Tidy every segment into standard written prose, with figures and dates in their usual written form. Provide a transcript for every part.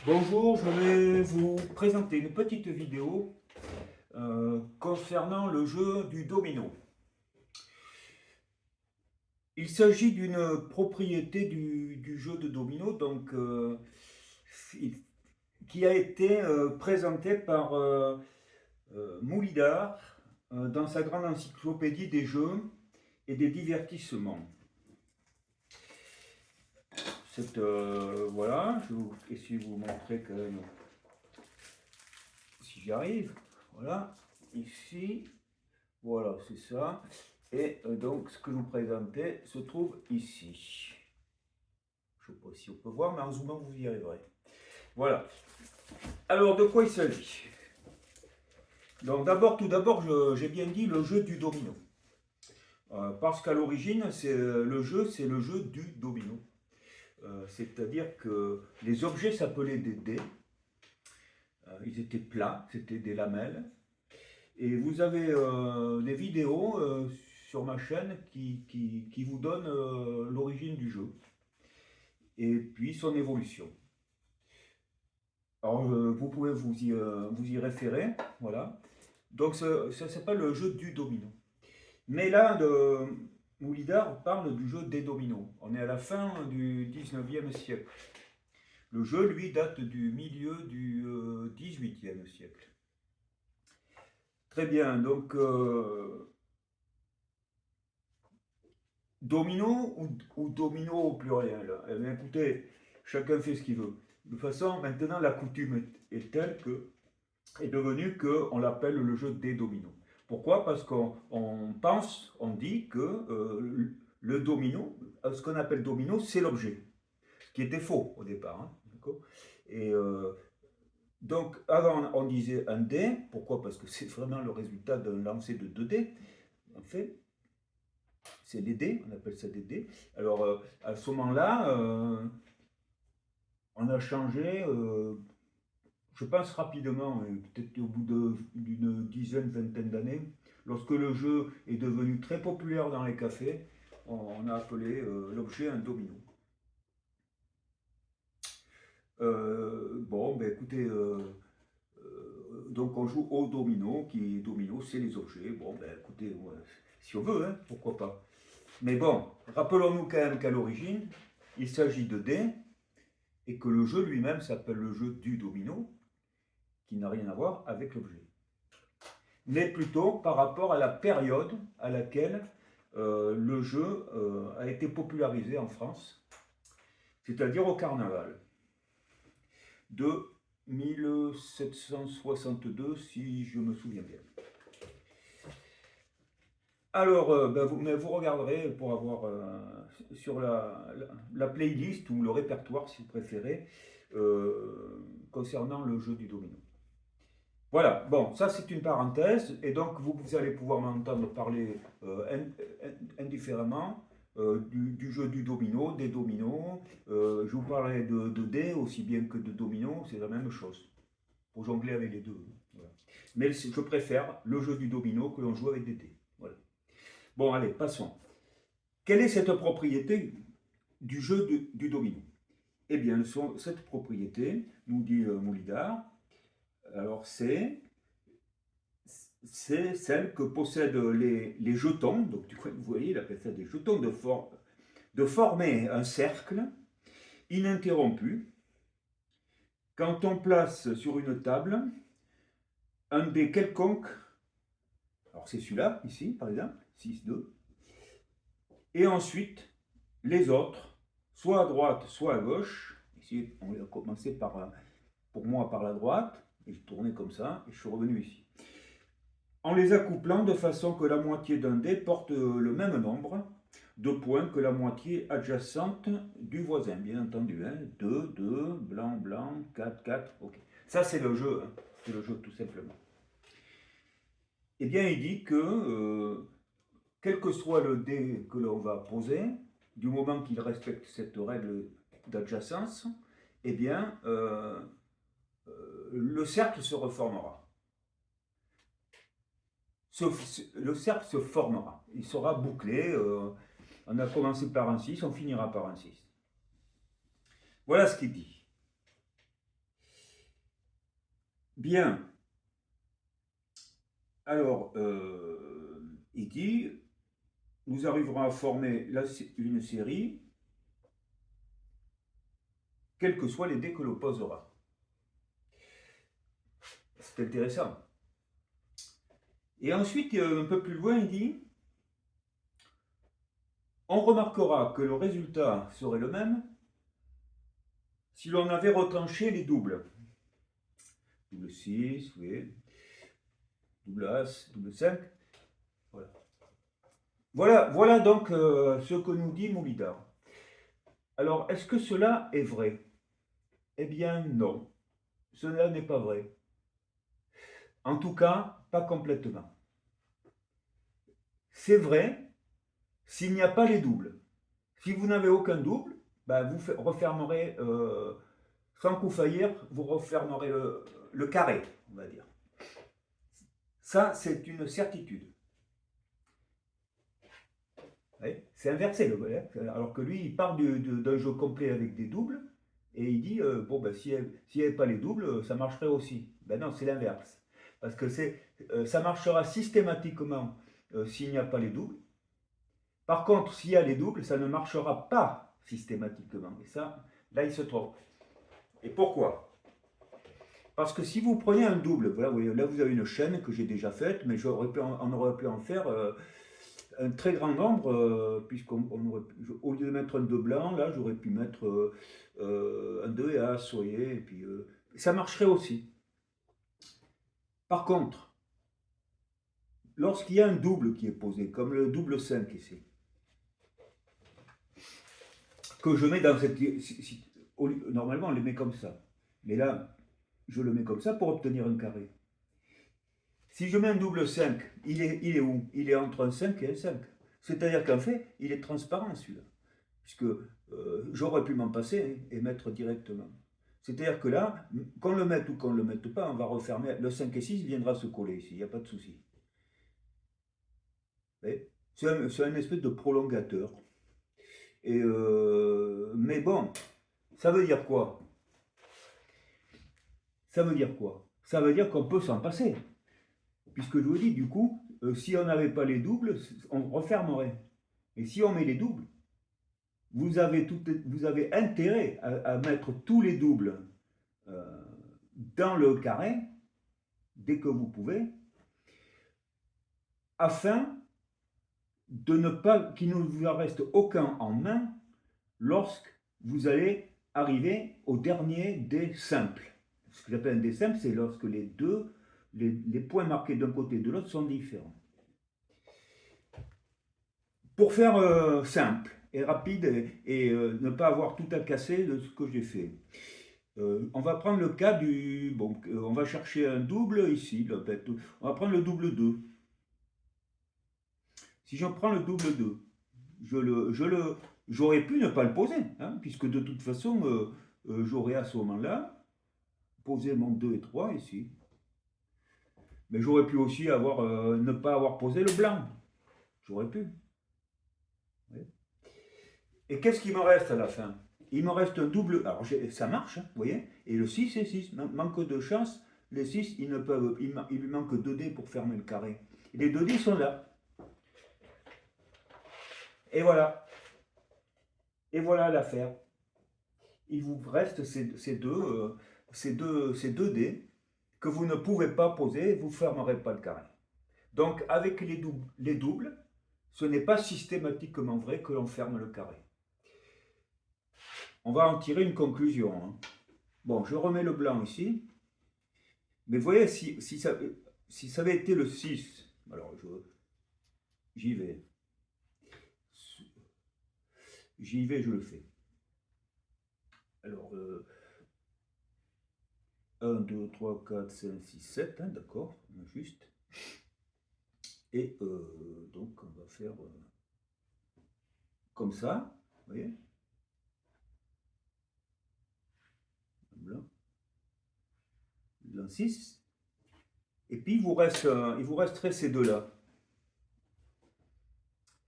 Bonjour, je vais vous présenter une petite vidéo concernant le jeu du domino. Il s'agit d'une propriété du jeu de domino qui a été présentée par Moulidar dans sa grande encyclopédie des jeux et des divertissements. Voilà, je vais essayer de vous montrer quand même si j'y arrive. Voilà, ici, voilà, c'est ça. Et donc, ce que je vous présentais se trouve ici. Je ne sais pas si on peut voir, mais en zoomant, vous y arriverez. Voilà. Alors, de quoi il s'agit? Donc, tout d'abord, j'ai bien dit le jeu du domino. Parce qu'à l'origine, c'est le jeu du domino. C'est-à-dire que les objets s'appelaient des dés. Ils étaient plats, c'était des lamelles. Et vous avez des vidéos sur ma chaîne qui vous donnent l'origine du jeu et puis son évolution. Alors vous pouvez vous y référer, voilà. Donc ça s'appelle le jeu du domino. Mais là, Moulidar parle du jeu des dominos. On est à la fin du 19e siècle. Le jeu, lui, date du milieu du 18e siècle. Très bien, donc domino ou domino au pluriel? Eh bien, écoutez, chacun fait ce qu'il veut. De toute façon, maintenant, la coutume est telle que est devenue qu'on l'appelle le jeu des dominos. Pourquoi? Parce qu'on on dit que le domino, ce qu'on appelle domino, c'est l'objet, ce qui était faux au départ. Hein, et donc, avant, on disait un dé. Pourquoi? Parce que c'est vraiment le résultat d'un lancer de 2 dés. En fait, c'est des dés, on appelle ça des dés. Alors, à ce moment-là, on a changé, je pense rapidement, peut-être au bout d'une dizaine, vingtaine d'années, lorsque le jeu est devenu très populaire dans les cafés, on a appelé l'objet un domino. Bon, ben écoutez, donc on joue au domino, qui est domino, c'est les objets. Bon, ben écoutez, ouais, si on veut, hein, pourquoi pas. Mais bon, rappelons-nous quand même qu'à l'origine, il s'agit de dés et que le jeu lui-même s'appelle le jeu du domino, qui n'a rien à voir avec l'objet. Mais plutôt par rapport à la période à laquelle le jeu a été popularisé en France, c'est-à-dire au carnaval de 1762, si je me souviens bien. Alors, vous regarderez pour avoir sur la playlist ou le répertoire, si vous préférez, concernant le jeu du domino. Voilà, bon, ça c'est une parenthèse, et donc vous allez pouvoir m'entendre parler indifféremment du jeu du domino, des dominos. Je vous parlerai de dés aussi bien que de dominos, c'est la même chose, pour jongler avec les deux. Voilà. Mais je préfère le jeu du domino que l'on joue avec des dés. Voilà. Bon, allez, passons. Quelle est cette propriété du jeu du domino? Eh bien, cette propriété, nous dit Moulidar, alors c'est celle que possèdent les jetons. Donc, vous voyez, il appelle ça des jetons, de former un cercle ininterrompu quand on place sur une table un dé quelconque. Alors, c'est celui-là, ici, par exemple, 6-2. Et ensuite, les autres, soit à droite, soit à gauche. Ici, on va commencer pour moi par la droite, et je tournais comme ça, et je suis revenu ici. En les accouplant de façon que la moitié d'un dé porte le même nombre de points que la moitié adjacente du voisin, bien entendu. Hein. 2, 2, blanc, blanc, 4, 4, ok. Ça, c'est le jeu, hein. C'est le jeu tout simplement. Eh bien, il dit que quel que soit le dé que l'on va poser, du moment qu'il respecte cette règle d'adjacence, eh bien, le cercle se reformera. Le cercle se formera. Il sera bouclé. On a commencé par un 6, on finira par un 6. Voilà ce qu'il dit. Bien. Alors, il dit, nous arriverons à former une série, quels que soient les dés que l'on posera. C'est intéressant. Et ensuite, un peu plus loin, il dit, on remarquera que le résultat serait le même si l'on avait retranché les doubles. Double 6, oui. Double As, double 5. Voilà donc ce que nous dit Moulidar. Alors, est-ce que cela est vrai? Eh bien, non. Cela n'est pas vrai. En tout cas, pas complètement. C'est vrai s'il n'y a pas les doubles. Si vous n'avez aucun double, ben vous refermerez, sans coup faillir, vous refermerez le carré, on va dire. Ça, c'est une certitude. Oui, c'est inversé, alors que lui, il part d'un jeu complet avec des doubles, et il dit, bon, ben, s'il n'y avait pas les doubles, ça marcherait aussi. Ben non, c'est l'inverse. Parce que ça marchera systématiquement s'il n'y a pas les doubles. Par contre, s'il y a les doubles, ça ne marchera pas systématiquement. Et ça, là, il se trompe. Et pourquoi? Parce que si vous prenez un double, voilà, là vous avez une chaîne que j'ai déjà faite, mais on aurait pu en faire un très grand nombre, puisqu'on aurait au lieu de mettre un 2 blanc, là j'aurais pu mettre un 2 et As, vous voyez, et puis ça marcherait aussi. Par contre, lorsqu'il y a un double qui est posé, comme le double 5 ici, que je mets dans cette... Normalement on les met comme ça, mais là je le mets comme ça pour obtenir un carré. Si je mets un double 5, il est où? Il est entre un 5 et un 5. C'est-à-dire qu'en fait, il est transparent celui-là. Puisque j'aurais pu m'en passer et mettre directement. C'est-à-dire que là, qu'on le mette ou qu'on ne le mette pas, on va refermer. Le 5 et 6 viendra se coller ici, il n'y a pas de souci. C'est un espèce de prolongateur. Mais bon, ça veut dire quoi? Ça veut dire quoi? Ça veut dire qu'on peut s'en passer. Puisque je vous dis, du coup, si on n'avait pas les doubles, on refermerait. Et si on met les doubles, vous avez intérêt à mettre tous les doubles dans le carré, dès que vous pouvez, afin de ne pas qu'il ne vous en reste aucun en main lorsque vous allez arriver au dernier des simples. Ce que j'appelle un des simples, c'est lorsque les points marqués d'un côté et de l'autre sont différents. Pour faire simple et rapide et ne pas avoir tout à casser de ce que j'ai fait. On va prendre le cas du... Bon, on va chercher un double ici. Là, on va prendre le double 2. Si j'en prends le double 2, j'aurais pu ne pas le poser, hein, puisque de toute façon, j'aurais à ce moment-là posé mon 2 et 3 ici. Mais j'aurais pu aussi ne pas avoir posé le blanc. J'aurais pu. Oui. Et qu'est-ce qui me reste à la fin? Il me reste un double. Alors ça marche, hein, vous voyez. Et le 6 et 6. Manque de chance. Les 6, il lui manque 2 dés pour fermer le carré. Et les 2 dés sont là. Et voilà. Et voilà l'affaire. Il vous reste ces deux dés que vous ne pouvez pas poser, vous ne fermerez pas le carré. Donc avec les doubles, ce n'est pas systématiquement vrai que l'on ferme le carré. On va en tirer une conclusion. Hein. Bon, je remets le blanc ici. Mais vous voyez, si ça avait été le 6, alors j'y vais. J'y vais, je le fais. Alors, 1, 2, 3, 4, 5, 6, 7, hein, d'accord, juste. Et donc, on va faire comme ça, vous voyez. Blanc. Blanc 6. Et puis, il vous resterait ces deux-là.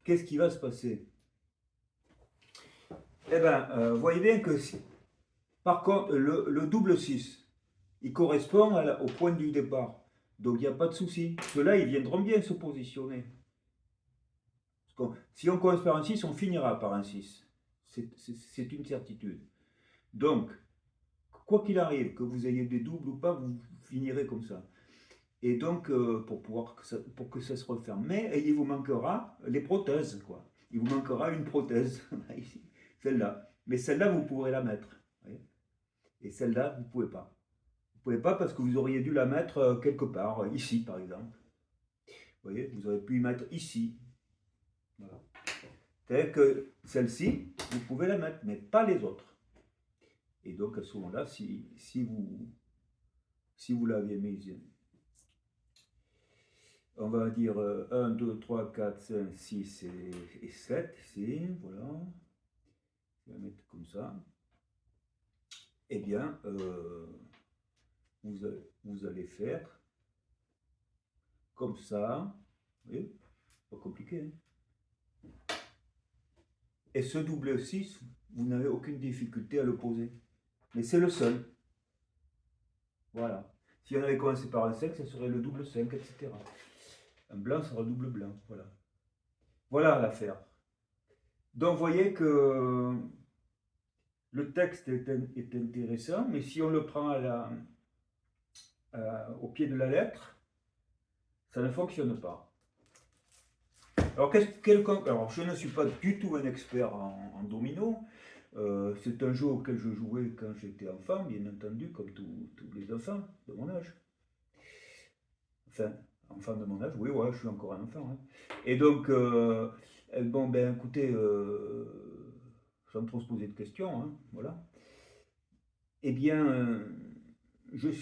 Qu'est-ce qui va se passer? Eh bien, vous voyez bien que, par contre, le double 6, il correspond au point du départ. Donc il n'y a pas de souci. Ceux-là, ils viendront bien se positionner. Si on commence par un 6, on finira par un 6. C'est une certitude. Donc, quoi qu'il arrive, que vous ayez des doubles ou pas, vous finirez comme ça. Et donc, pour que ça se referme. Mais il vous manquera les prothèses, quoi. Il vous manquera une prothèse, ici, celle-là. Mais celle-là, vous pourrez la mettre. Voyez. Et celle-là, vous ne pouvez pas. Vous ne pouvez pas parce que vous auriez dû la mettre quelque part, ici par exemple. Vous voyez, vous auriez pu y mettre ici. Voilà. C'est-à-dire que celle-ci, vous pouvez la mettre, mais pas les autres. Et donc à ce moment-là, si vous l'aviez mise, on va dire 1, 2, 3, 4, 5, 6 et 7 ici, voilà. Je vais la mettre comme ça. Eh bien, vous allez faire comme ça. Vous voyez, pas compliqué. Hein. Et ce double 6, vous n'avez aucune difficulté à le poser. Mais c'est le seul. Voilà. Si on avait commencé par un 5, ça serait le double 5, etc. Un blanc sera double blanc. Voilà. Voilà l'affaire. Donc vous voyez que le texte est intéressant, mais si on le prend au pied de la lettre, ça ne fonctionne pas. Alors, alors je ne suis pas du tout un expert en domino. C'est un jeu auquel je jouais quand j'étais enfant, bien entendu, comme tous les enfants de mon âge. Enfin, enfant de mon âge, oui, ouais, je suis encore un enfant. Hein. Et donc, bon, ben écoutez, sans trop se poser de questions, hein, voilà. Eh bien,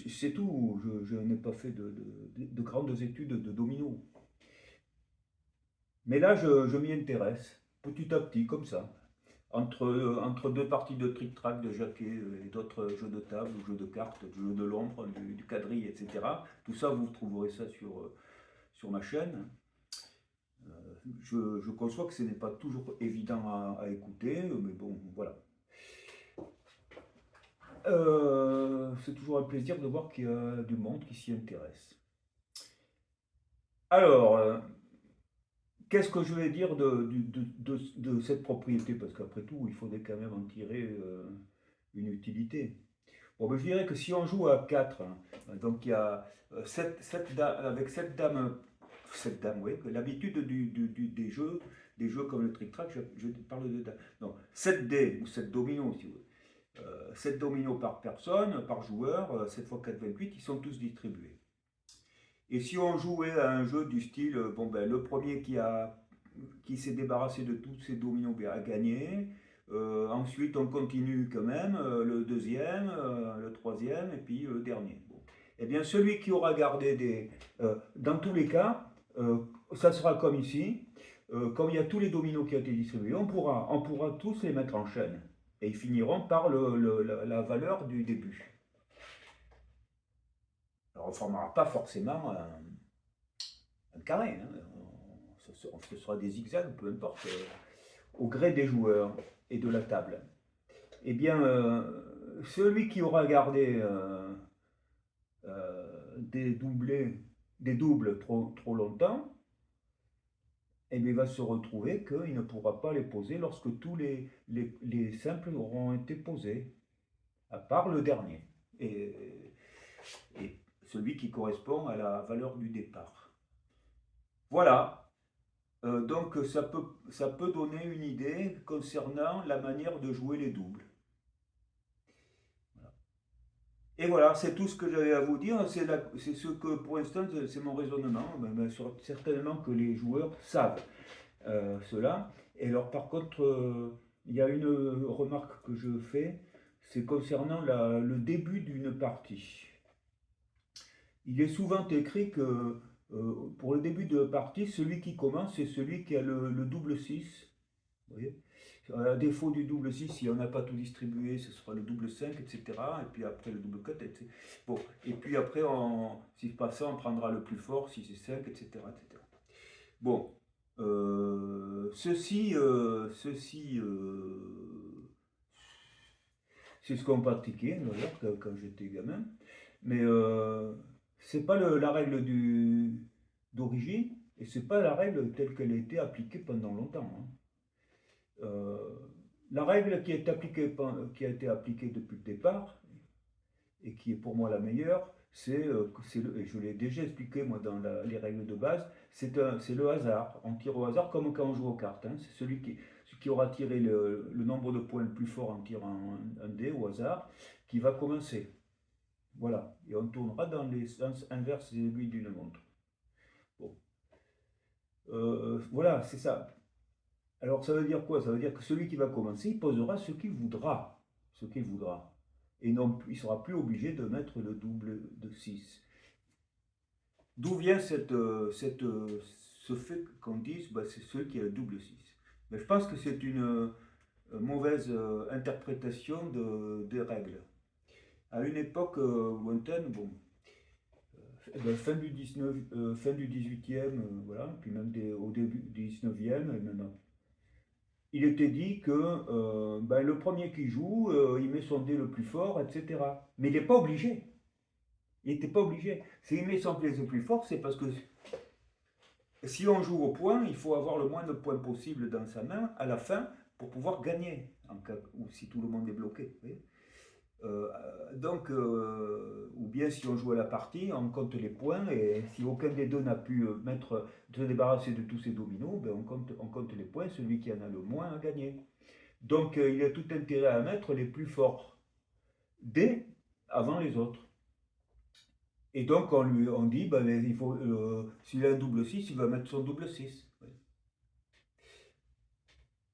c'est tout, je n'ai pas fait de grandes études de domino. Mais là, je m'y intéresse, petit à petit, comme ça. Entre deux parties de tric-trac, de jaquet et d'autres jeux de table, jeux de cartes, jeux de l'ombre, du quadrille, etc. Tout ça, vous trouverez ça sur ma chaîne. Je conçois que ce n'est pas toujours évident à écouter, mais bon, voilà. C'est toujours un plaisir de voir qu'il y a du monde qui s'y intéresse. Alors, qu'est-ce que je vais dire de cette propriété? Parce qu'après tout, il faudrait quand même en tirer une utilité. Bon, ben, je dirais que si on joue à 4, hein, donc il y a avec 7 dames, oui, l'habitude des jeux comme le trick-track, je parle de dames. Donc 7 dés ou 7 dominos, si vous voulez. 7 dominos par personne, par joueur, 7 x 4, 28, ils sont tous distribués. Et si on jouait à un jeu du style, bon ben le premier qui s'est débarrassé de tous ses dominos a gagné. Ensuite, on continue quand même, le deuxième, le troisième, et puis le dernier. Bon. Eh bien, celui qui aura gardé dans tous les cas, ça sera comme ici. Comme il y a tous les dominos qui ont été distribués, on pourra tous les mettre en chaîne. Et ils finiront par la valeur du début. Alors, on ne formera pas forcément un carré. Hein. Ce sera des zigzags, peu importe, au gré des joueurs et de la table. Eh bien, celui qui aura gardé des doubles trop longtemps, eh bien, il va se retrouver qu'il ne pourra pas les poser lorsque tous les simples auront été posés, à part le dernier. Et celui qui correspond à la valeur du départ. Voilà. Donc ça peut donner une idée concernant la manière de jouer les doubles. Voilà. Et voilà, c'est tout ce que j'avais à vous dire. C'est ce que pour l'instant, c'est mon raisonnement. Mais certainement que les joueurs savent cela. Et alors par contre, il y a une remarque que je fais, c'est concernant le début d'une partie. Il est souvent écrit que pour le début de partie, celui qui commence, c'est celui qui a le double 6. Vous voyez, à défaut du double 6, si on n'a pas tout distribué, ce sera le double 5, etc. Et puis après le double 4, etc. Bon, et puis après, si c'est pas ça, on prendra le plus fort, 6 et 5, etc. etc. Bon, ceci c'est ce qu'on pratiquait d'ailleurs quand j'étais gamin. Mais c'est pas la règle d'origine, et c'est pas la règle telle qu'elle a été appliquée pendant longtemps, hein. Euh, la règle qui a été appliquée depuis le départ, et qui est pour moi la meilleure, et je l'ai déjà expliqué moi dans les règles de base, c'est le hasard. On tire au hasard comme quand on joue aux cartes, hein. C'est celui qui aura tiré le nombre de points le plus fort en tirant un dé au hasard qui va commencer. Voilà. Et on tournera dans les sens inverses des aiguilles d'une montre. Bon. Voilà, c'est ça. Alors ça veut dire quoi? Ça veut dire que celui qui va commencer, il posera ce qu'il voudra. Ce qu'il voudra. Et non, il ne sera plus obligé de mettre le double de 6. D'où vient ce fait qu'on dise bah, c'est celui qui a le double 6? Mais je pense que c'est une mauvaise interprétation des règles. À une époque lointaine, bon, fin du 19, fin du 18e, voilà, puis même au début du 19e, et même il était dit que ben, le premier qui joue, il met son dé le plus fort, etc. Mais il n'est pas obligé. Il n'était pas obligé. S'il met son dé le plus fort, c'est parce que si on joue au point, il faut avoir le moins de points possible dans sa main à la fin pour pouvoir gagner, en cas où si tout le monde est bloqué. Vous voyez. Ou bien si on joue à la partie, on compte les points et si aucun des deux n'a pu se débarrasser de tous ses dominos, ben on compte les points, celui qui en a le moins a gagné. Donc il a tout intérêt à mettre les plus forts dès avant les autres. Et donc on dit, ben, il faut, s'il a un double 6, il va mettre son double 6.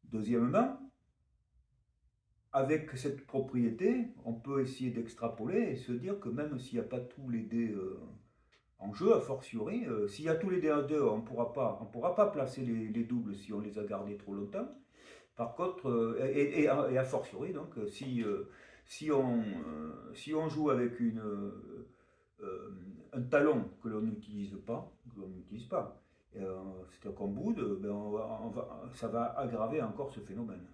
Deuxièmement, avec cette propriété, on peut essayer d'extrapoler et se dire que même s'il n'y a pas tous les dés en jeu, a fortiori, s'il y a tous les dés en deux, on pourra pas placer les doubles si on les a gardés trop longtemps. Par contre, a fortiori, donc, si on joue avec un talon que l'on n'utilise pas, c'est-à-dire qu'on boude, ben ça va aggraver encore ce phénomène.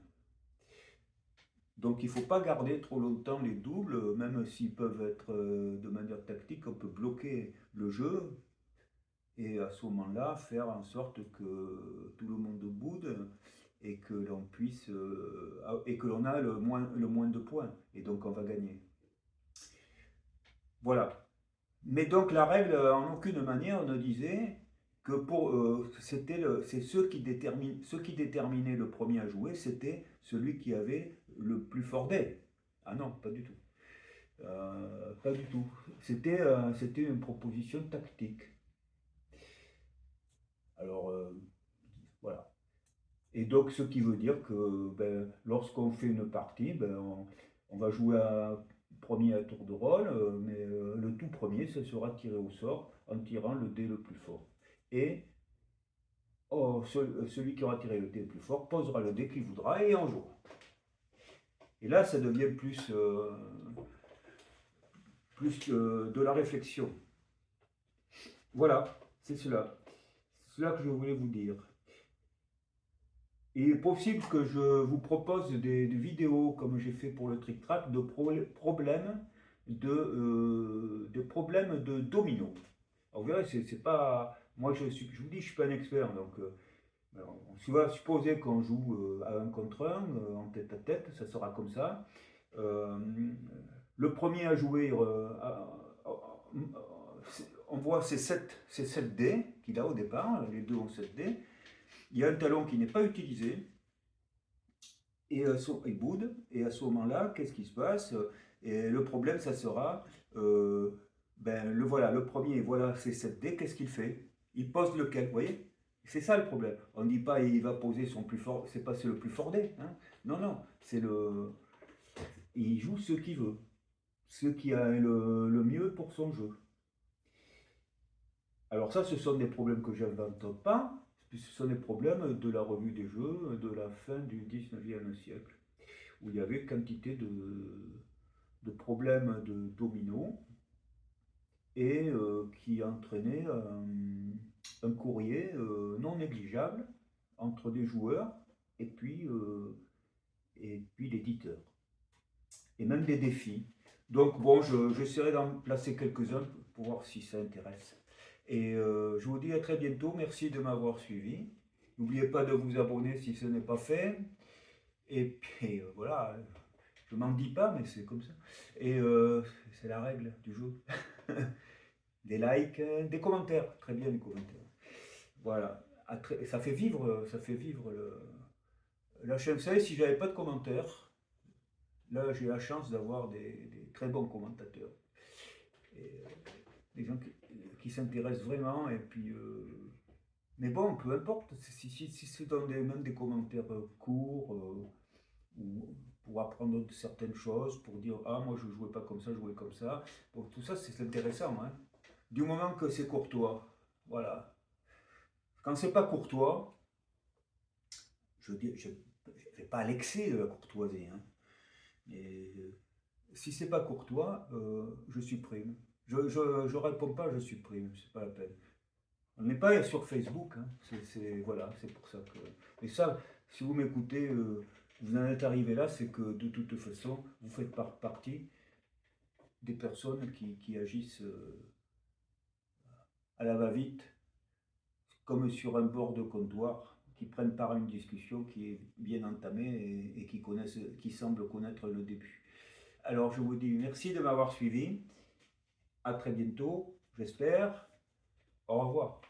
Donc il ne faut pas garder trop longtemps les doubles, même s'ils peuvent être de manière tactique, on peut bloquer le jeu et à ce moment-là faire en sorte que tout le monde boude et que l'on puisse et que l'on a le moins de points et donc on va gagner. Voilà. Mais donc la règle en aucune manière ne disait que c'est ceux qui déterminaient le premier à jouer, c'était celui qui avait le plus fort dé. Ah non, pas du tout. Pas du tout. C'était une proposition tactique. Alors voilà. Et donc ce qui veut dire que ben, lorsqu'on fait une partie, ben, on va jouer premier à tour de rôle, mais le tout premier, ce sera tiré au sort en tirant le dé le plus fort. Et celui qui aura tiré le dé le plus fort posera le dé qu'il voudra et on jouera. Et là, ça devient plus de la réflexion. Voilà, c'est cela. C'est cela que je voulais vous dire. Il est possible que je vous propose des vidéos, comme j'ai fait pour le trick-track, de problèmes de domino. Alors, vous verrez, c'est pas. Moi, je vous dis, je ne suis pas un expert, donc. On va supposer qu'on joue à 1 contre 1, en tête à tête, ça sera comme ça. Le premier à jouer, on voit ces 7 dés qu'il a au départ, les deux ont 7 dés. Il y a un talon qui n'est pas utilisé, et il boude, et à ce moment-là, qu'est-ce qui se passe? Et le problème, ça sera, le premier, voilà, c'est 7 dés, qu'est-ce qu'il fait? Il pose lequel, vous voyez? C'est ça le problème. On ne dit pas il va poser son plus fort, c'est pas c'est le plus fort dé, hein? Non, non, il joue ce qu'il veut, ce qui a le mieux pour son jeu. Alors ça, ce sont des problèmes que je n'invente pas, ce sont des problèmes de la revue des jeux de la fin du 19e siècle, où il y avait quantité de problèmes de dominos et qui entraînaient un courrier non négligeable entre des joueurs et puis l'éditeur. Et même des défis. Donc bon, j'essaierai d'en placer quelques-uns pour voir si ça intéresse. Et je vous dis à très bientôt. Merci de m'avoir suivi. N'oubliez pas de vous abonner si ce n'est pas fait. Et puis voilà, je m'en dis pas, mais c'est comme ça. Et c'est la règle du jeu. Des likes, des commentaires. Très bien les commentaires. Voilà. Ça fait vivre la chaîne. Vous savez, si j'avais pas de commentaires, là j'ai la chance d'avoir des très bons commentateurs. Et, des gens qui s'intéressent vraiment. Et puis, mais bon, peu importe. Si c'est dans même des commentaires courts, ou pour apprendre certaines choses, pour dire ah moi je jouais pas comme ça, je jouais comme ça. Bon, tout ça c'est intéressant, hein. Du moment que c'est courtois, voilà. Quand c'est pas courtois, je vais pas à l'excès de la courtoisie, hein. Mais si c'est pas courtois, je supprime. Je réponds pas, je supprime, c'est pas la peine. On n'est pas sur Facebook, hein. Voilà, c'est pour ça que. Mais ça, si vous m'écoutez, vous en êtes arrivé là, c'est que de toute façon, vous faites partie des personnes qui agissent à la va-vite, comme sur un bord de comptoir, qui prennent part à une discussion qui est bien entamée et qui semble connaître le début. Alors je vous dis merci de m'avoir suivi. À très bientôt, j'espère. Au revoir.